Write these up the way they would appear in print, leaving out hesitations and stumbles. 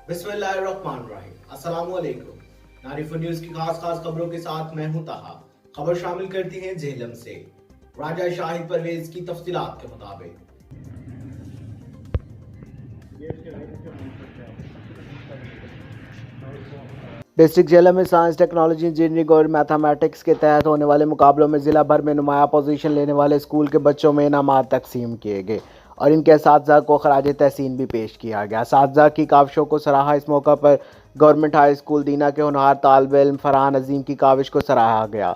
बिस्मिल्लाहिर्रहमानिर्रहीम। अस्सलामुअलैकुम। नारिफुल न्यूज की खास खबरों के साथ मैं हूं ताहा। खबर शामिल करती हैं झेलम से। राजा शाहिद परवेज की तफसीलात के मुताबिक डिस्ट्रिक्ट झेलम में साइंस, टेक्नोलॉजी, इंजीनियरिंग और मैथमेटिक्स के तहत होने वाले मुकाबलों में जिला भर में नुमाया पोजीशन लेने वाले स्कूल के बच्चों में इनामात तकसीम किए गए और इनके असातिज़ा को खराज तहसीन भी पेश किया गया। असातिज़ा की काविशों को सराहा। इस मौका पर गवर्नमेंट हाई स्कूल दीना के होनहार तालिब इल्म फरहान अजीम की काविश को सराहा गया,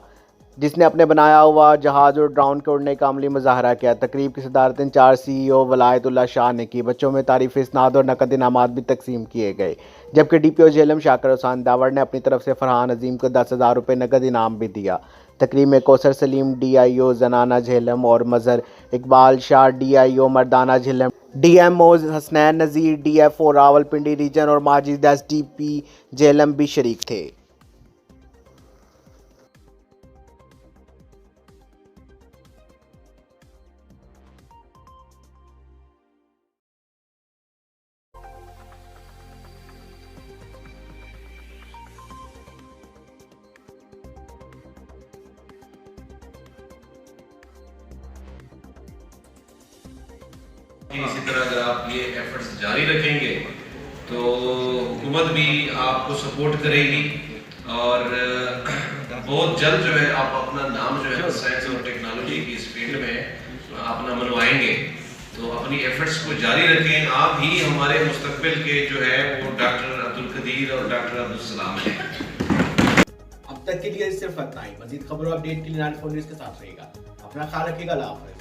जिसने अपने बनाया हुआ जहाज और ड्रोन के उड़ने का अमली मुजाहरा किया। तकरीब की सदारत इंचार्ज CEO वलायतुल्लाह शाह ने की। बच्चों में तारीफ इस्नाद और नकद इनामात भी तकसीम किए गए, जबकि DPO झेलम शाकिर हुसैन दावर ने अपनी तरफ से फरहान अजीम को 10,000 रुपये नकद इनाम भी दिया। तकरीब में कौसर सलीम DIO जनाना झेलम और मजहर इकबाल शाह DIO मर्दाना झेलम, DMOs हसनैन नज़ीर DFO रावलपिंडी रीजन और माजिद SDP झेलम भी शरीक थे। इसी तरह अगर आप ये एफर्ट्स जारी रखेंगे तो हुकूमत भी आपको सपोर्ट करेगी और बहुत जल्द जो है आप अपना नाम जो है साइंस और टेक्नोलॉजी की इस फील्ड में अपना मनवाएंगे। तो अपनी एफर्ट्स को जारी रखें। आप ही हमारे मुस्तकबिल के जो है वो डॉक्टर अब्दुल कदीर और डॉक्टर अब्दुल सलाम हैं। अब तक के लिए सिर्फ इतना ही। मजीद खबरों अपडेट के लिए नारिफुल न्यूज के साथ रहेगा। अपना ख्याल रखिएगा। अल्लाह हाफ़िज़।